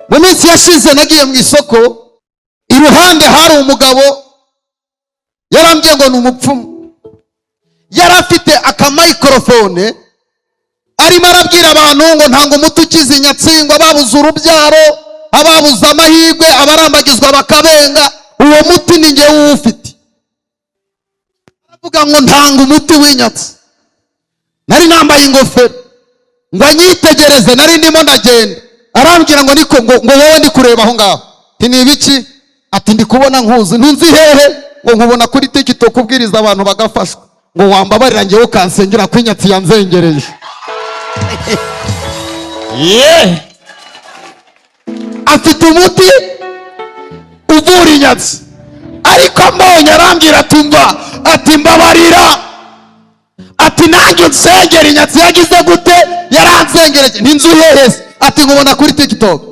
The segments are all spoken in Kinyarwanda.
Mu minsi yashize nagiye mu isoko, iruhande hari umugabo yarambwiye ngo ni umupfumu. Yari afite akamaikorofone arimo arabwira abantu ngo ntango umuti ukiza inyatsingwa, ababuze urubyaro, ababuze amahirwe, abarambagizwa bakabenga, uwo muti ni njye uwufite. Aravuga ngo ntango umuti w'inyatsi. Nari nambaye ingofero ngo anyitegereze, nari ndimo ndagenda. Arambwira ngo niko ngo wowe ndi kureba aho ngaho. Ati ni ibiki? Ati ndi kubona nkuzi. Ntunzi hehe? Ngo nkubona kuri TikTok ubwiriza abantu bagafashwa. Ngo wambabarira njyewe ukansengera ko inyatsi yanzengereje. Afite umuti uvura inyatsi, ariko mbonye arambwira tumva, ati mbabarira, ati nanjye nsengera inyatsi yagize gute? Yaranzengereje. Ninzu hehe? Ati nkubona kuri TikTok.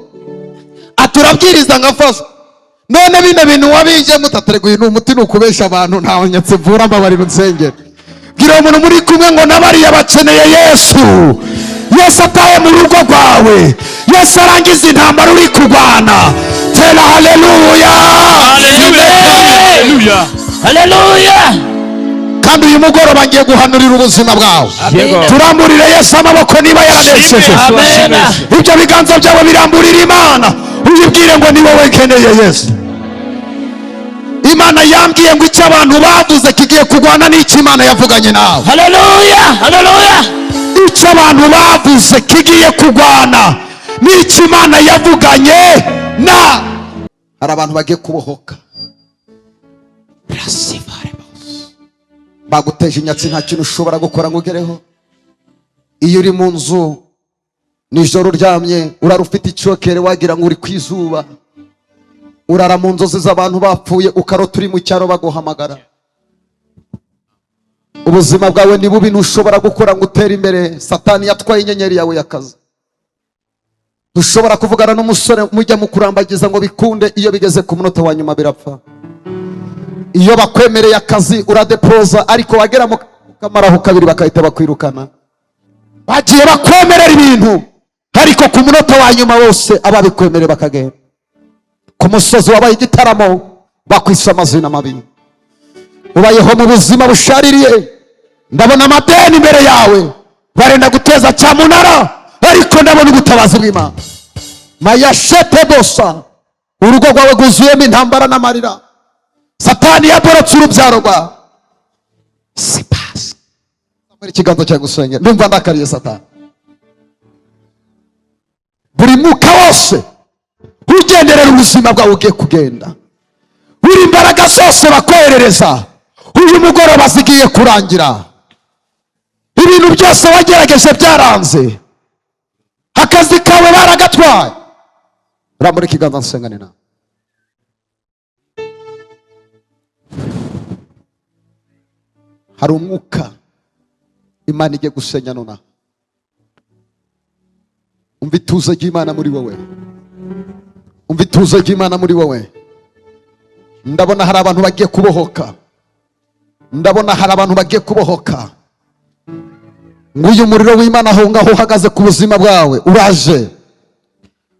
Ati urabwiriza ngafashwa. None bino bintu wabije mutateguye n'umuti n'ukubesha abantu, nta nyatsi mvura, mbabarira nsengera. Bwira umuntu muri kumwe ngo nabariya bakeneye Yesu. Yesu ataye mu rugo rwawe. Yesu arangiza intambara uri kurwana. Tera haleluya. Haleluya. Haleluya. Kandi uyu mugoroba ngiye guhanurira ubuzima bwawe. Turamburire Yesu amaboko niba yanesheje. Ibyo biganza byawe biramburira Imana. Uyibwire ngo ni wowe nkeneye Yesu. Imana yambwiye ngo icyo abantu bavuze kigiye kurwana n'icyo Imana yavuganye nawe. Haleluya. Haleluya. Icyo abantu bavuze kigiye kurwana n'icyo Imana yavuganye na. Hari abantu bagiye kubohoka. Baguteje inyatsi, nta kintu ushobora gukora ngo ugereho. Iyo uri mu nzu nijoro uryamye, urara ufite icyokere wagira ngo uri ku izuba, urara mu nzozi z'abantu bapfuye, ukarota uri mu cyaro baguhamagara. Ubuzima bwawe ni bubi, ntushobora gukora ngo utere imbere. Satani yatwaye inyenyeri yawe y'akazi. Ntushobora kuvugana n'umusore mujya mu kurambagiza ngo bikunde, iyo bigeze ku munota wa nyuma birapfa. Iyo bakwemereye akazi uradepoza, ariko wagera mu kamaraho kabiri bakahita bakwirukana. Bagiye bakwemerera ibintu, ariko ku munota wa nyuma wose ababikwemereye bakagenda. Ku musozi wabaye igitaramo bakwisa amazina mabi. Ubayeho mu buzima bushaririye. Ndabona amadeni imbere yawe barenda guteza cyamunara, ariko ndabona ubutabazi bw'Imana. Mayashete bosa, urugo rwawe rwuzuyemo intambara n'amarira. Satani yaborotse urubyaro rwawe. Sipasi muri ikiganza cya gusengera, ndumva ndakariye Satani. Buri mwuka wose ugenderera ubuzima bwawe ugiye kugenda. Buri imbaraga zose bakoherereza uyu mugoroba zigiye kurangira. Ibintu byose wagerageje byaranze, akazi kawe baragatwaye. Ramuri ikiganza nsengane nawe. Hari umwuka Imana igiye gusenya nona. Umva ituze ry'Imana muri wowe. Umva ituze ry'Imana muri wowe. Ndabona hari abantu bagiye kubohoka. Ndabona hari abantu bagiye kubohoka. Nguyu muriro w'Imana aho ngaho uhagaze ku buzima bwawe uraje.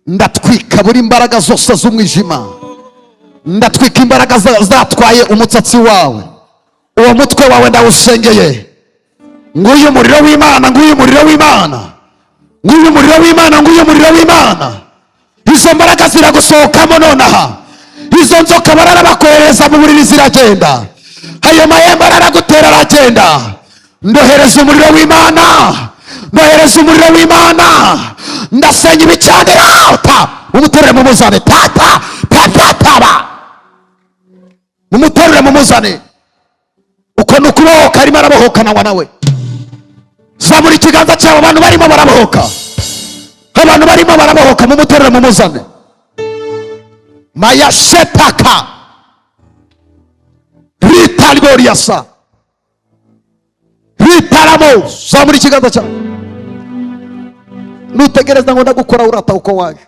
Ndatwika buri imbaraga zose z'umwijima. Ndatwika imbaraga zatwaye umutsatsi wawe. Uwo mutwe wawe ndawusengeye. Nguyu muriro w'Imana, nguyu muriro w'Imana. Nguyu muriro w'Imana, nguyu muriro w'Imana. Izo mbaraga ziragusohokamo nonaha. Izo nzoka bararabakohereza mu buriri ziragenda. Ayo mahembe aragutera aragenda. Ndohereza umuriro w'Imana. Ndohereza umuriro w'Imana. Ndasenya ibicaniro. Umuterere mu muzane. Tata. Tata. Umuterere mu muzane. Uko nukubohoka arimo arabohoka nawe. Zamura ikiganza cyawe, abantu barimo barabohoka. Abantu barimo barabohoka, mu muterere mu muzane. Maya shetaka. Rita Gloriasa. Rita Ramo. Zamura ikiganza cyawe. Nutegereza ngo ndagukora urata uko waje.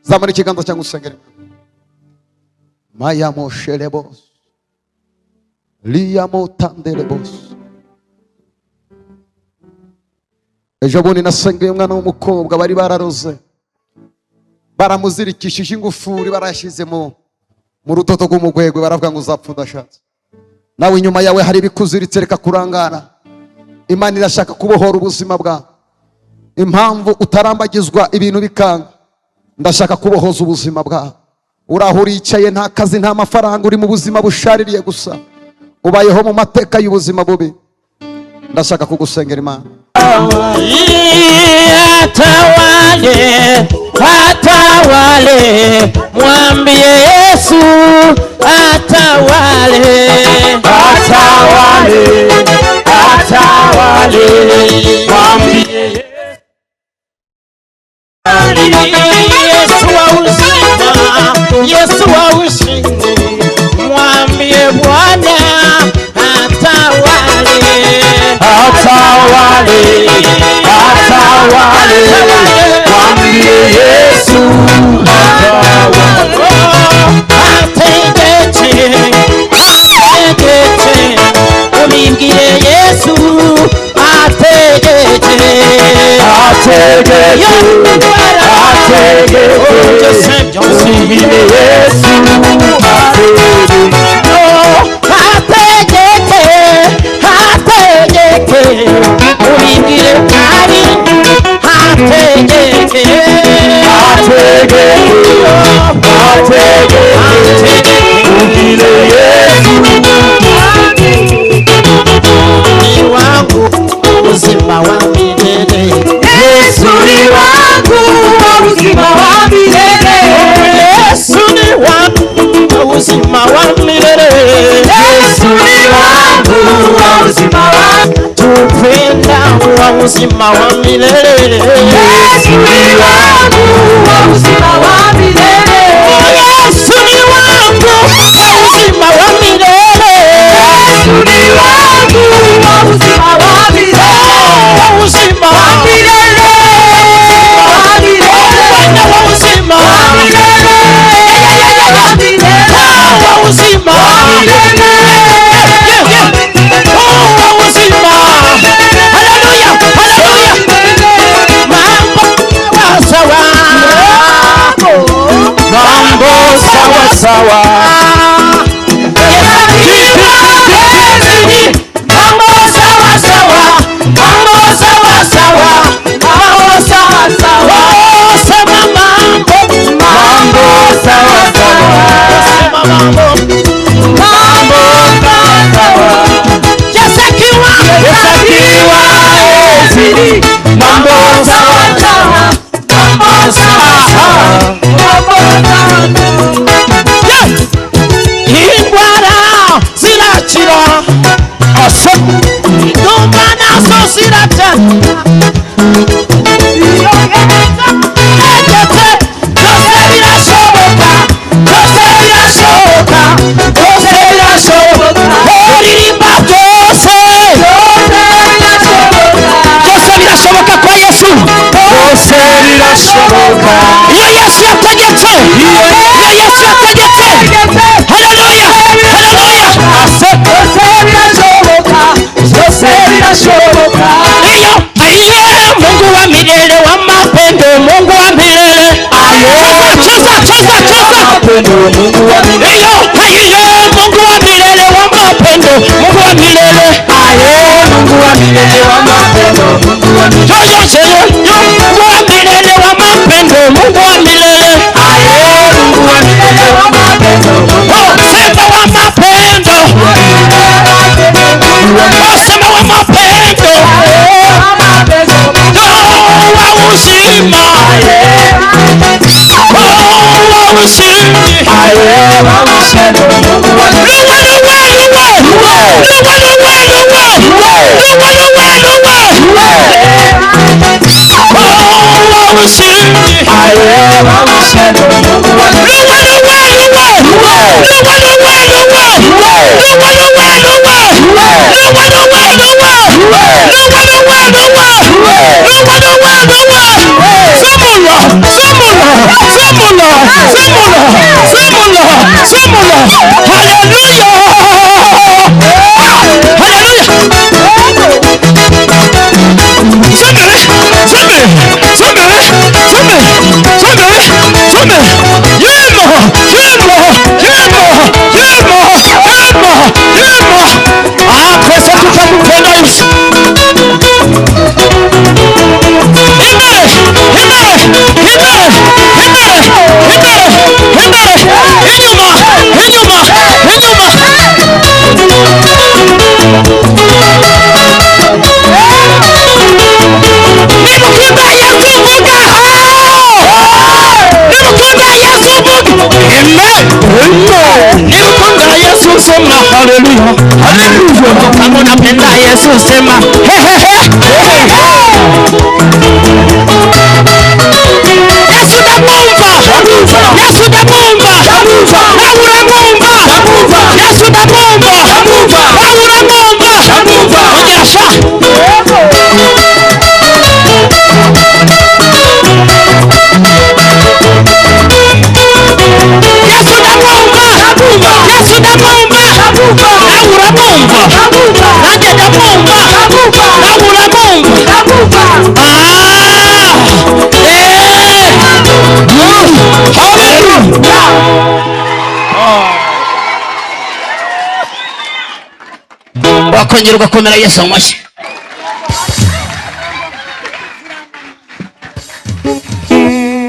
Zamura ikiganza cyawe usengere. Maya moshelebos. Liyamo tandelebos. Ejo bundi nasengeye umwana w'umukobwa bari bararoze. baramuzirikishije ingufuri barashyize mu rutoto rw'umugwegwe, baravuga ngo uzapfa udashatse. Nawe inyuma yawe hari ibikuziritse, reka kurangara. Imana irashaka kubohora ubuzima bwawe. Impamvu utarambagizwa ibintu bikanga, ndashaka kubohoza ubuzima bwawe. Uraho uricaye, nta kazi nta mafaranga, uri mu buzima bushaririye gusa, ubayeho mu mateka y'ubuzima bubi, ndashaka kugusengera Imana. Atawale, atawale, mwambie Yesu atawale, atawale, atawale, mwambie Yesu wa uzima, Yesu wa ushindi, mwambie Bwana atawale, atawale, atawale, mwambie Yesu atawale, ategete, ategete, ulimbie Yesu ategete, ategete, ategete, ulimbie Yesu ategete, ategete, ulimbie kari ategete, ategete, ategete, ulimbie Yesu ni wangu uzima wa milele, Yesu ni wangu uzima wa milele, Yesu ni wangu uzima wa milele, Yesu ni wangu uzima wa tupenda wa uzima wa milele, Yesu ni wangu uzima wa milele, Yesu ni wangu uzima wa milele, Yesu ni wangu uzima wa milele, uzima wa milele, Bwana wa uzima wa milele, uzima wa milele, wa uzima. Haleluya, haleluya. Mambo sawa sawa, mambo sawa sawa, mambo sawa sawa, mambo sawa sawa, sema mambo, mambo sawa sawa, sema mambo, mambo sawa sawa, jazakiwa, jazakiwa, ezili, mambo sawa sawa, mambo sawa sawa, mambo sawa sawa, indwara zirakira, indumba nazo ziratanga, egete byose birashoboka, byose birashoboka, byose birashoboka, uririmba byose, byose birashoboka kwa Yesu, byose birashoboka iyo Yesu yategetse, iyo Yesu yategetse. Haleluya, haleluya, byose birashoboka, byose birashoboka iyo Mungu wa milele wa mapendo, Mungu wa milele, cheza cheza cheza, Mungu wa milele, Mungu wa milele wa mapendo, Mungu wa milele, Mungu wa milele wa mapendo, Mungu wa milele, Mungu wa milele wa mapendo, Mungu wa milele, Mungu wa milele wa mapendo, sema wa mapendo, sema wa mapendo, wa uzima, wa ushindi, Haleluya. Kama unapenda Yesu sema he he he. Yesu ndamumva. Yesu ndamumva. Nawe uramumva. Yesu ndamumva. Nawe uramumva. Ongera sha. Yesu ndamumva. Yesu ndamumva. Nawe uramumva. Nanjye ndamumva. Nawe uramumva. Wakongera ugakomera Yesu amashyi.